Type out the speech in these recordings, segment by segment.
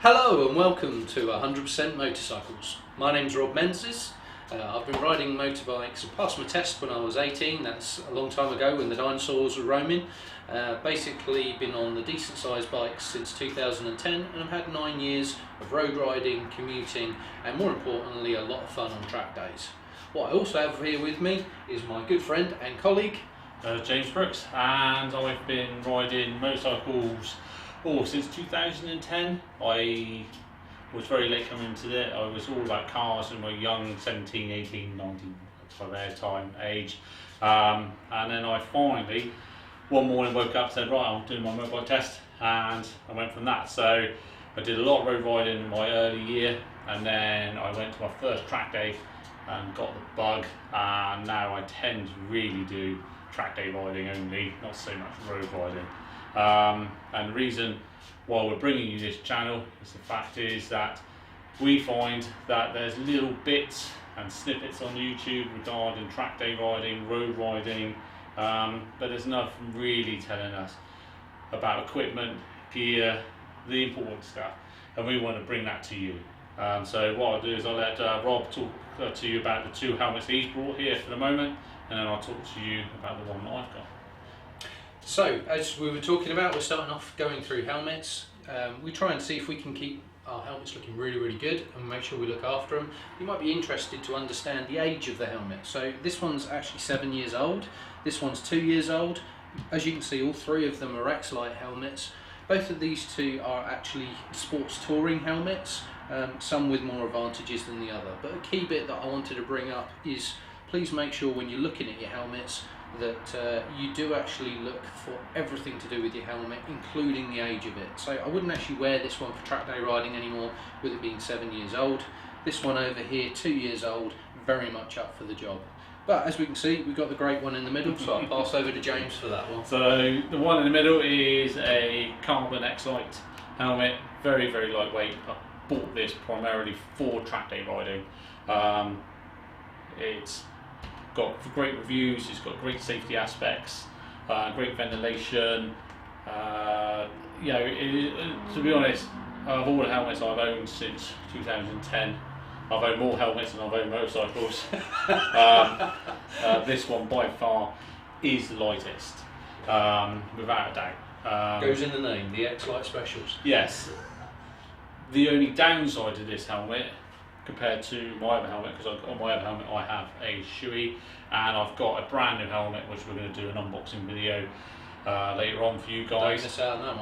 Hello and welcome to 100% Motorcycles. My name's Rob Menzies. I've been riding motorbikes and passed my test when I was 18. That's a long time ago when the dinosaurs were roaming. Basically been on the decent sized bikes since 2010 and I've had 9 years of road riding, commuting and more importantly a lot of fun on track days. What I also have here with me is my good friend and colleague James Brooks, and I've been riding motorcycles since 2010. I was very late coming into it. I was all about cars in my young 17, 18, 19 by their time age, and then I finally one morning woke up and said, right, I'm doing my motorbike test, and I went from that. So I did a lot of road riding in my early year, and then I went to my first track day and got the bug, and now I tend to really do track day riding only, not so much road riding. And the reason why we're bringing you this channel is the fact is that we find that there's little bits and snippets on YouTube regarding track day riding, road riding, but there's nothing really telling us about equipment, gear, the important stuff, and we want to bring that to you. So what I'll do is I'll let Rob talk to you about the two helmets he's brought here for the moment, and then I'll talk to you about the one that I've got. So, as we were talking about, we're starting off going through helmets. We try and see if we can keep our helmets looking really good and make sure we look after them. You might be interested to understand the age of the helmet. So this one's actually 7 years old, this one's 2 years old. As you can see, all three of them are X-Lite helmets. Both of these two are actually sports touring helmets, some with more advantages than the other. But a key bit that I wanted to bring up is please make sure when you're looking at your helmets that you do actually look for everything to do with your helmet, including the age of it. So I wouldn't actually wear this one for track day riding anymore with it being 7 years old. This one over here, 2 years old, very much up for the job. But as we can see, we've got the great one in the middle, so I'll pass over to James for that one. So the one in the middle is a carbon X-Lite helmet, very lightweight. I bought this primarily for track day riding. It's got great reviews, it's got great safety aspects, great ventilation. To be honest, of all the helmets I've owned since 2010, I've owned more helmets than I've owned motorcycles. This one by far is the lightest, without a doubt. Goes in the name, the X-Lite Specials. Yes. The only downside to this helmet compared to my other helmet, because on my other helmet I have a Shoei, and I've got a brand new helmet which we're going to do an unboxing video later on for you guys. Don't miss out on that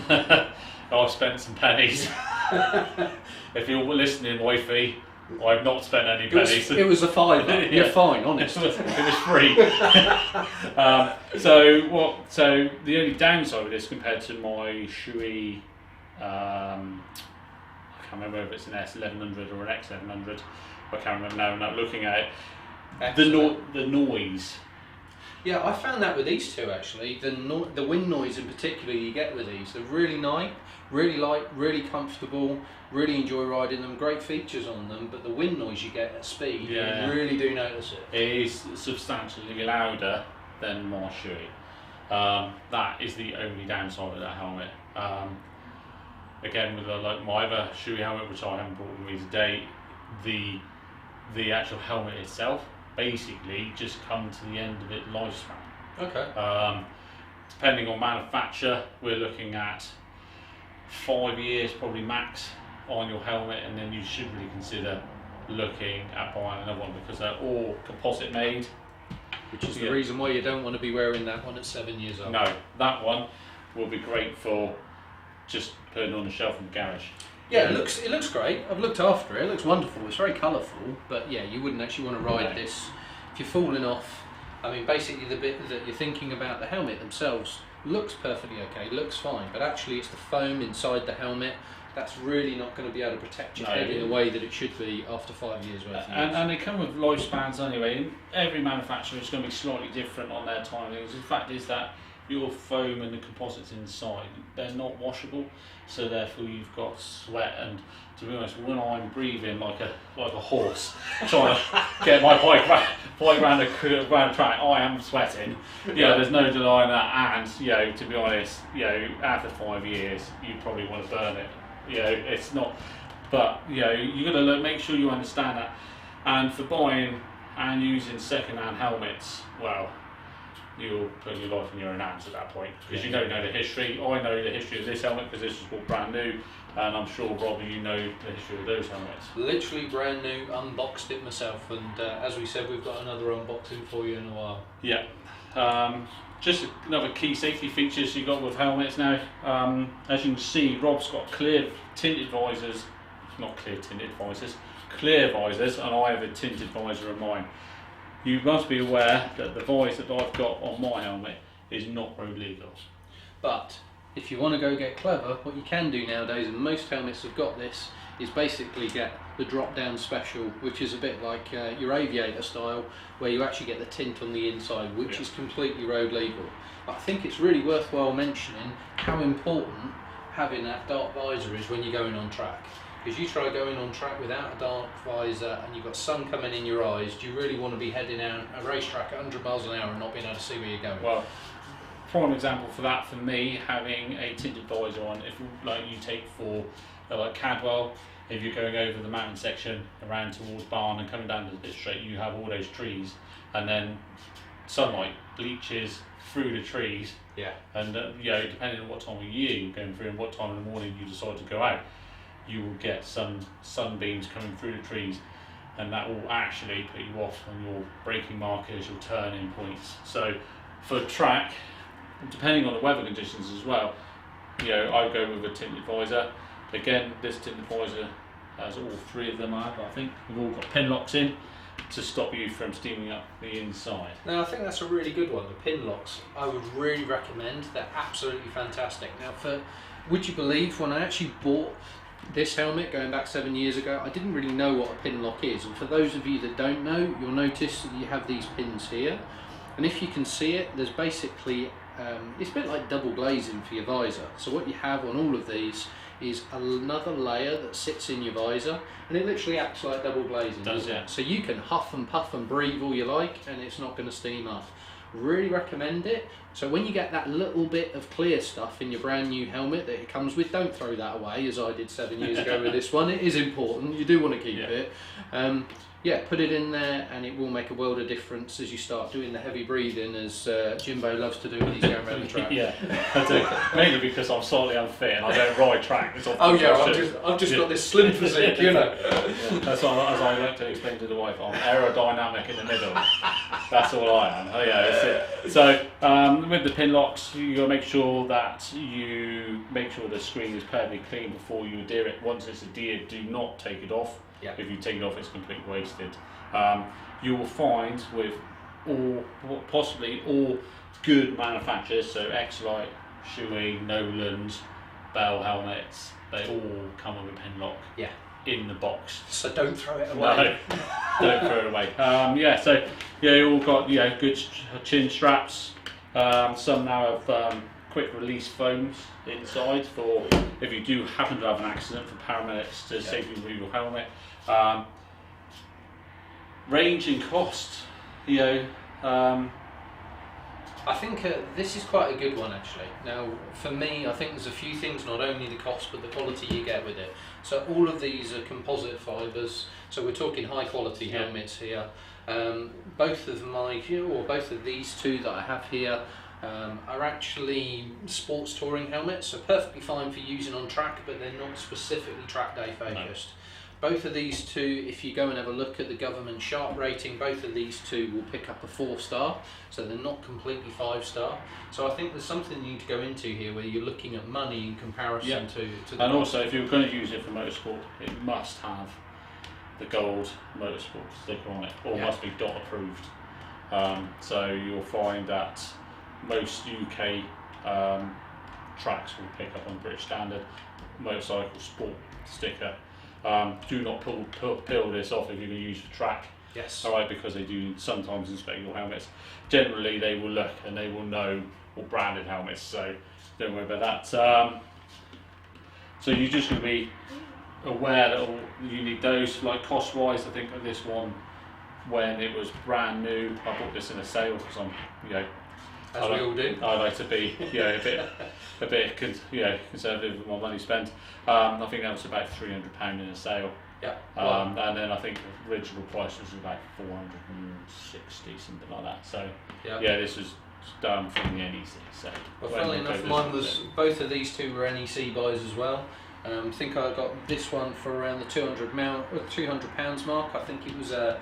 one. No, I've spent some pennies. If you're listening, wifey, I've not spent any pennies. It was a £5. Yeah. You're fine, honest. It was free. So the only downside with this compared to my Shoei, I can't remember if it's an S1100 or an X1100. I can't remember now. I'm not looking at it. The noise. Yeah, I found that with these two actually. The wind noise in particular you get with these. They're really light, really comfortable. Really enjoy riding them. Great features on them, but the wind noise you get at speed, yeah, you really do notice it. It is substantially louder than my Shoei. That is the only downside of that helmet. Again, with my other Shoei helmet, which I haven't brought with me today, the actual helmet itself basically just come to the end of its lifespan. Okay. Depending on manufacturer, we're looking at 5 years probably max on your helmet, and then you should really consider looking at buying another one because they're all composite made. Which is the reason why you don't want to be wearing that one at 7 years old. No, that one will be great for just putting on the shelf in the garage. Yeah, it looks great. I've looked after it. It looks wonderful. It's very colourful, but yeah, you wouldn't actually want to ride this if you're falling off. I mean, basically the bit that you're thinking about, the helmet themselves looks perfectly okay, looks fine, but actually it's the foam inside the helmet that's really not going to be able to protect your head in the way that it should be after 5 years worth of use. And they come with lifespans anyway, and every manufacturer is going to be slightly different on their timings. The fact is that your foam and the composites inside, they're not washable, so therefore you've got sweat, and to be honest, when I'm breathing like a horse trying to get my bike around the track, I am sweating. There's no denying that, and to be honest, after 5 years you probably want to burn it it's not. But you got to make sure you understand that. And for buying and using second-hand helmets, well, you're putting your life in your own hands at that point, because you don't know the history. I know the history of this helmet because this was bought brand new, and I'm sure, Robbie, you know the history of those helmets. Literally brand new, unboxed it myself, and as we said, we've got another unboxing for you in a while. Yeah. Just another key safety features you got with helmets now. As you can see, Rob's got clear tinted visors, not clear tinted visors, clear visors, and I have a tinted visor on mine. You must be aware that the visor that I've got on my helmet is not road legal. But if you want to go get clever, what you can do nowadays, and most helmets have got this, is basically get the drop down special, which is a bit like your aviator style, where you actually get the tint on the inside, which is completely road legal. But I think it's really worthwhile mentioning how important having that dark visor is when you're going on track. Because you try going on track without a dark visor and you've got sun coming in your eyes, do you really want to be heading down a racetrack at 100 miles an hour and not being able to see where you're going? Well, prime example for that, for me, having a tinted visor on, if like you take for like Cadwell, if you're going over the mountain section around towards Barn and coming down to the pit straight, you have all those trees, and then sunlight bleaches through the trees. Yeah. And depending on what time of year you're going through and what time in the morning you decide to go out, you will get some sunbeams coming through the trees, and that will actually put you off on your braking markers, your turning points. So for track, depending on the weather conditions as well, I go with a tinted visor. Again, this tinted visor has all three of them, I think. We've all got pin locks in to stop you from steaming up the inside. Now, I think that's a really good one, the pin locks. I would really recommend. They're absolutely fantastic. Now, would you believe, when I actually bought this helmet going back 7 years ago, I didn't really know what a pin lock is, and for those of you that don't know, you'll notice that you have these pins here, and if you can see it, there's basically it's a bit like double glazing for your visor. So what you have on all of these is another layer that sits in your visor, and it literally acts like double glazing. Does it? So you can huff and puff and breathe all you like, and it's not going to steam up. Really recommend it. So when you get that little bit of clear stuff in your brand new helmet that it comes with, don't throw that away as I did 7 years ago with this one. It is important, you do want to keep it. Put it in there, and it will make a world of difference as you start doing the heavy breathing, as Jimbo loves to do when he's going around the track. Yeah, I do. Mainly because I'm slightly unfit and I don't ride track. I've just got this slim physique, That's what, as I like to explain to the wife, I'm aerodynamic in the middle. That's all I am. That's it. So with the pin locks, you got to make sure that you make sure the screen is perfectly clean before you adhere it. Once it's adhered, do not take it off. Yep. If you take it off, it's completely wasted. You will find with possibly all good manufacturers, so X-Lite, Shui, Noland, Bell helmets, they all come with a pin lock in the box. So don't throw it away. No, don't throw it away. So you all got good chin straps. Some now have quick release foams inside for if you do happen to have an accident, for paramedics to safely remove your helmet. Range and cost, I think this is quite a good one actually. Now for me, I think there's a few things, not only the cost but the quality you get with it. So all of these are composite fibres, so we're talking high quality helmets here. Both of these two that I have here are actually sports touring helmets, so perfectly fine for using on track, but they're not specifically track day focused. No. Both of these two, if you go and have a look at the government sharp rating, both of these two will pick up a 4-star, so they're not completely 5-star. So I think there's something you need to go into here where you're looking at money in comparison to the and also, if you're going to use it for motorsport, it must have the gold motorsport sticker on it, or must be DOT approved. So you'll find that most UK tracks will pick up on British Standard motorcycle sport sticker. Do not peel this off if you're going to use for track. Yes. Alright, because they do sometimes inspect your helmets. Generally, they will look and they will know what branded helmets, so don't worry about that. So you're just going to be aware that you need those. Like cost-wise, I think that this one, when it was brand new, I bought this in a sale because I'm, as we all do. I like to be, a bit conservative with my money spent. I think that was about £300 in a sale. Yeah. And then I think the original price was about 460, something like that. So this was done from the NEC. So funnily enough, mine was both of these two were NEC buys as well. I think I got this one for around the £200 mark. I think it was an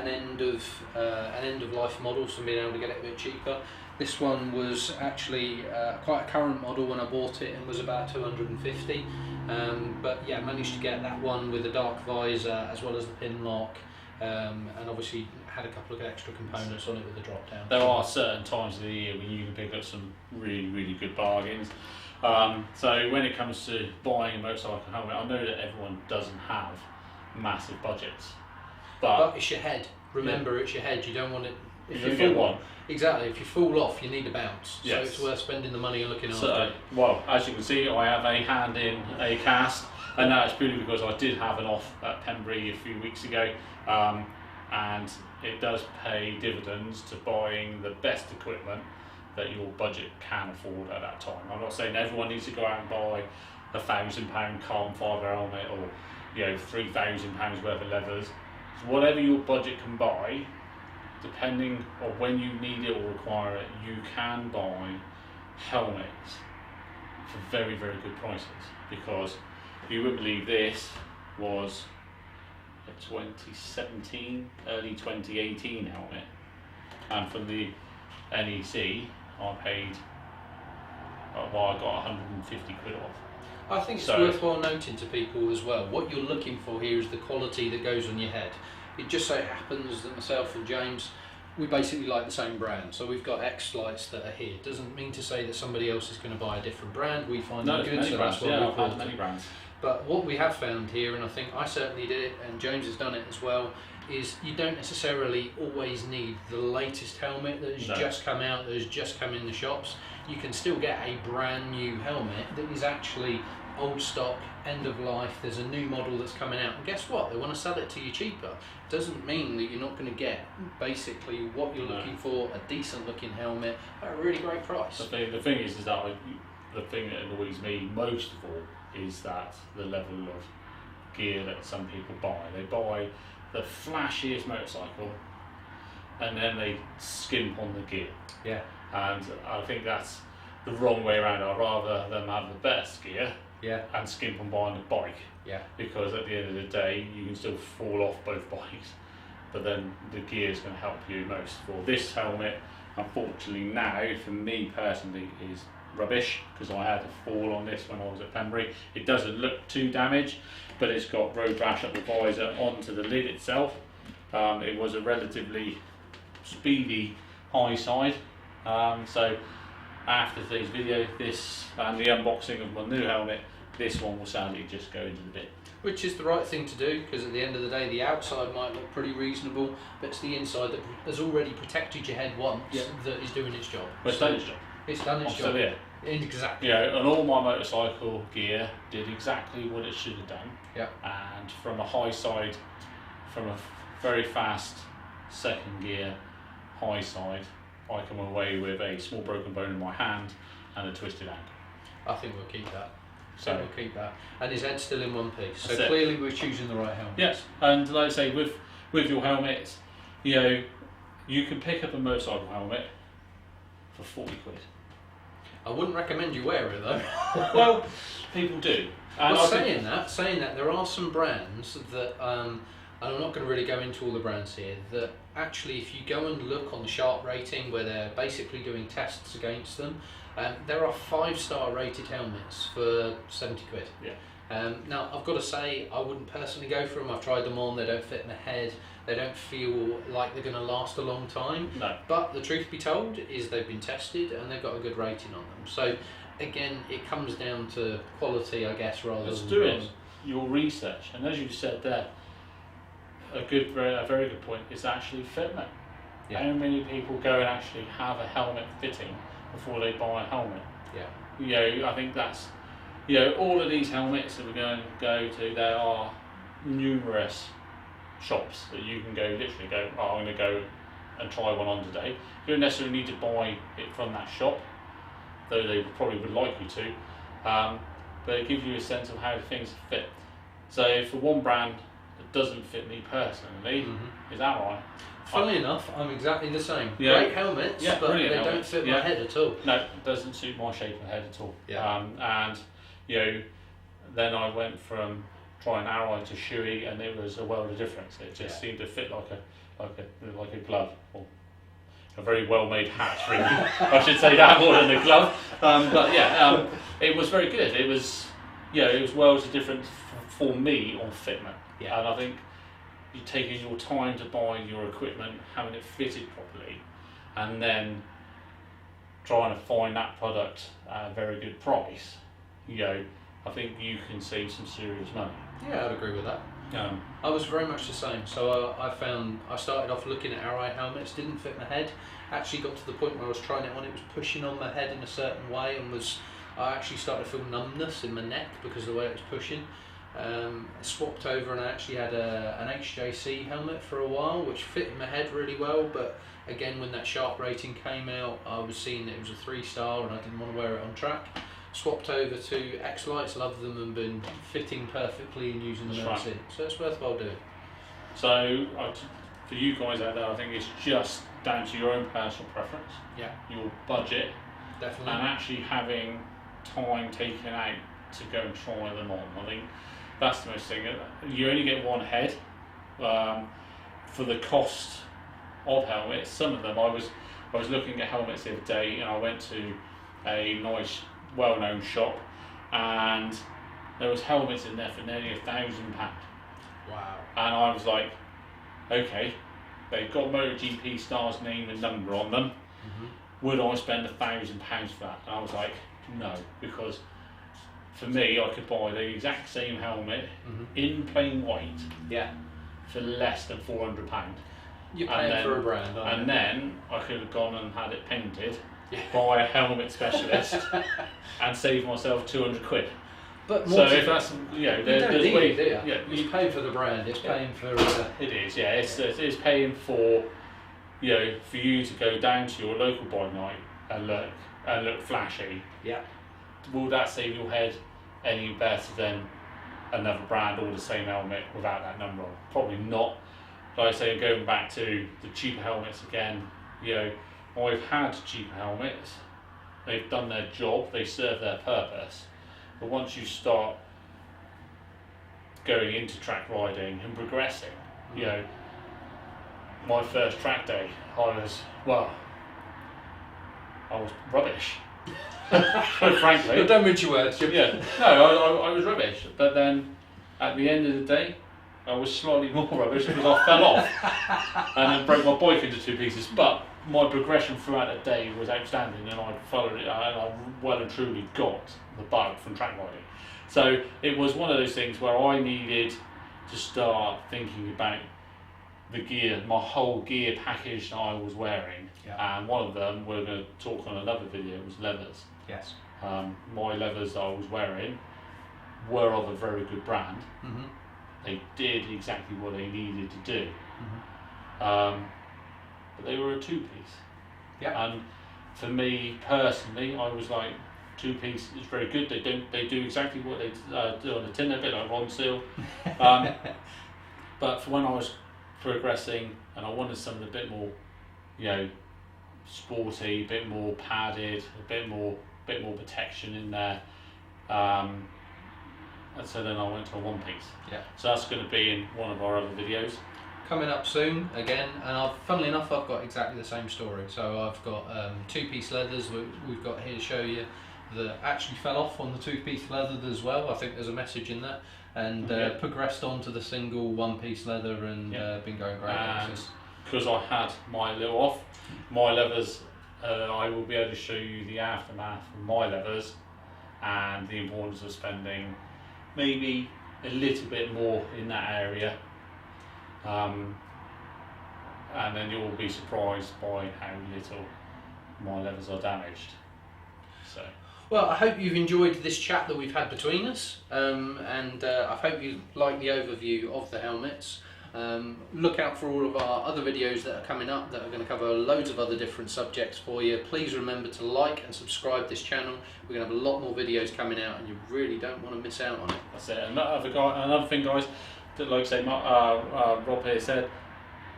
end of life model, so being able to get it a bit cheaper. This one was actually quite a current model when I bought it, and was about 250. But yeah, managed to get that one with a dark visor as well as the pin lock, and obviously had a couple of extra components on it with the drop down. There are certain times of the year when you can pick up some really, really good bargains. So when it comes to buying a motorcycle helmet, I know that everyone doesn't have massive budgets, but it's your head. Remember, it's your head. You don't want it. If you fall one. Exactly. If you fall off, you need a bounce. Yes. So it's worth spending the money and looking after. So, well, as you can see, I have a hand in a cast, and that is purely because I did have an off at Pembury a few weeks ago, and it does pay dividends to buying the best equipment that your budget can afford at that time. I'm not saying everyone needs to go out and buy £1,000 carbon fibre helmet or £3,000 worth of leathers. So whatever your budget can buy, depending on when you need it or require it, you can buy helmets for very, very good prices, because you wouldn't believe this was a 2017, early 2018 helmet, and from the NEC I paid, I got 150 quid off. I think it's worthwhile noting to people as well, what you're looking for here is the quality that goes on your head. It just so happens that myself and James, we basically like the same brand. So we've got X lights that are here. Doesn't mean to say that somebody else is going to buy a different brand. We find them good, so that's what we bought. Many brands. But what we have found here, and I think I certainly did it, and James has done it as well, is you don't necessarily always need the latest helmet that has just come out, that has just come in the shops. You can still get a brand new helmet that is actually old stock, end of life. There's a new model that's coming out, and guess what? They want to sell it to you cheaper. Doesn't mean that you're not going to get basically what you're looking for, a decent looking helmet at a really great price. The thing is that the thing that annoys me most of all is that the level of gear that some people buy. They buy the flashiest motorcycle and then they skimp on the gear. Yeah. And I think that's the wrong way around. I'd rather them have the best gear and skimp on buying the bike. Yeah. Because at the end of the day, you can still fall off both bikes, but then the gear is going to help you most. For this helmet, unfortunately now, for me personally, is rubbish, because I had to fall on this when I was at Pembury. It doesn't look too damaged, but it's got road rash up the visor onto the lid itself. It was a relatively speedy high side, so after today's video, this and the unboxing of my new helmet, this one will sadly just go into the bin. Which is the right thing to do, because at the end of the day the outside might look pretty reasonable, but it's the inside that has already protected your head once that is doing its job. But it's done its job. It's done its job. So yeah. Exactly. Yeah, and all my motorcycle gear did exactly what it should have done. Yeah. And from a high side, from a very fast second gear high side, I come away with a small broken bone in my hand and a twisted ankle. I think we'll keep that. So we'll keep that. And his head's still in one piece. So That's clearly we're choosing the right helmet. Yes, and like I say, with your helmets, you can pick up a motorcycle helmet for 40 quid. I wouldn't recommend you wear it though. Well, people do. And well, saying that, there are some brands that, and I'm not going to really go into all the brands here, that actually if you go and look on the Sharp rating, where they're basically doing tests against them, there are 5-star rated helmets for 70 quid. Yeah. Now, I've got to say, I wouldn't personally go for them. I've tried them on, they don't fit my head, they don't feel like they're going to last a long time. No. But the truth be told is they've been tested and they've got a good rating on them. So again, it comes down to quality, I guess, rather than doing your research. And as you said there, a very good point is actually fitment. Yeah. How many people go and actually have a helmet fitting before they buy a helmet? Yeah. I think that's, all of these helmets that we're going to go to, there are numerous shops that you can go, I'm going to go and try one on today. You don't necessarily need to buy it from that shop, though they probably would like you to. But it gives you a sense of how things fit. So for one brand that doesn't fit me personally, is Ally. Funnily enough, I'm exactly the same. Yeah. Great helmets, Yeah, but they brilliant don't helmets. fit Yeah. my head at all. No, it doesn't suit my shape of head at all. Yeah. And you know, then I went from trying Ally to Shoei, and it was a world of difference. It just seemed to fit like a glove, or a very well made hat. Really, I should say that more than a glove. But yeah, it was very good. It was, it was worlds of difference for me on fitment. Yeah. And I think you taking your time to buy your equipment, having it fitted properly, and then trying to find that product at a very good price, I think you can save some serious money. Yeah, I'd agree with that. I was very much the same. So I started off looking at Ally helmets, didn't fit my head. Actually got to the point where I was trying it on, it was pushing on my head in a certain way, and I actually started to feel numbness in my neck because of the way it was pushing. I swapped over and I actually had an HJC helmet for a while, which fit in my head really well, but again, when that Sharp rating came out, I was seeing that it was a 3-star and I didn't want to wear it on track. Swapped over to X-Lights, love them, and been fitting perfectly and using them ever since. So it's worthwhile doing. So for you guys out there, I think it's just down to your own personal preference, your budget, definitely, and actually having time taken out to go and try them on. I think that's the most thing. You only get one head for the cost of helmets. Some of them, I was looking at helmets the other day, and I went to a nice, well-known shop, and there was helmets in there for nearly £1,000. Wow. And I was like, okay, they've got MotoGP Star's name and number on them. Would I spend £1,000 for that? And I was like, no, because for me, I could buy the exact same helmet in plain white for less than £400. You're paying for a brand, aren't you? And then I could have gone and had it painted by a helmet specialist and saved myself £200. But so if that's, there's ways. It's paying for the brand. It's paying for. It is, yeah. It's paying for, for you to go down to your local bike night and look flashy. Yeah. Will that save your head any better than another brand or the same helmet without that number on? Probably not. Like I say, going back to the cheaper helmets again, I've had cheaper helmets. They've done their job. They serve their purpose. But once you start going into track riding and progressing, my first track day, I was rubbish. Quite frankly. But don't mince your words. I was rubbish. But then at the end of the day, I was slightly more rubbish because I fell off and then broke my bike into 2 pieces. But my progression throughout the day was outstanding, and I followed it, and I well and truly got the bug from track riding. So it was one of those things where I needed to start thinking about the gear, my whole gear package that I was wearing. And one of them, we're going to talk on another video, was leathers. Yes. My leathers that I was wearing were of a very good brand. They did exactly what they needed to do. But they were a 2-piece. And for me personally, I was like, 2-piece is very good. They do exactly what they do on the tin, a bit like Ron Seal. But for when I was progressing and I wanted something a bit more, sporty, a bit more padded, a bit more protection in there. And so then I went to a 1-piece. So that's going to be in one of our other videos. Coming up soon again, and funnily enough, I've got exactly the same story. So I've got 2-piece leathers we've got here to show you that actually fell off on the 2-piece leather as well. I think there's a message in that, and progressed on to the single 1-piece leather, and been going great. And because I had my leathers, I will be able to show you the aftermath of my leathers and the importance of spending maybe a little bit more in that area. And then you'll be surprised by how little my leathers are damaged. So. Well, I hope you've enjoyed this chat that we've had between us, and I hope you like the overview of the helmets. Look out for all of our other videos that are coming up that are going to cover loads of other different subjects for you. Please remember to like and subscribe this channel. We're going to have a lot more videos coming out and you really don't want to miss out on it. That's it. And another thing, guys, that like I say, Rob here said,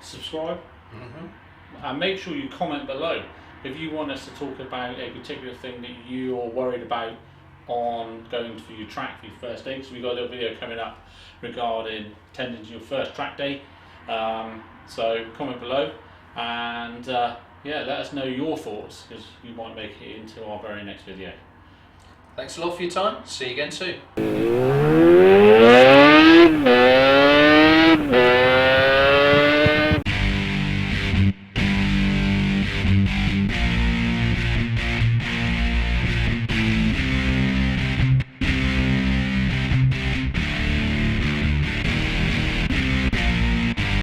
subscribe. And make sure you comment below if you want us to talk about a particular thing that you're worried about on going for your track for your first day. So we've got a little video coming up regarding attending your first track day. So comment below and yeah, let us know your thoughts, because you might make it into our very next video. Thanks a lot for your time. See you again soon.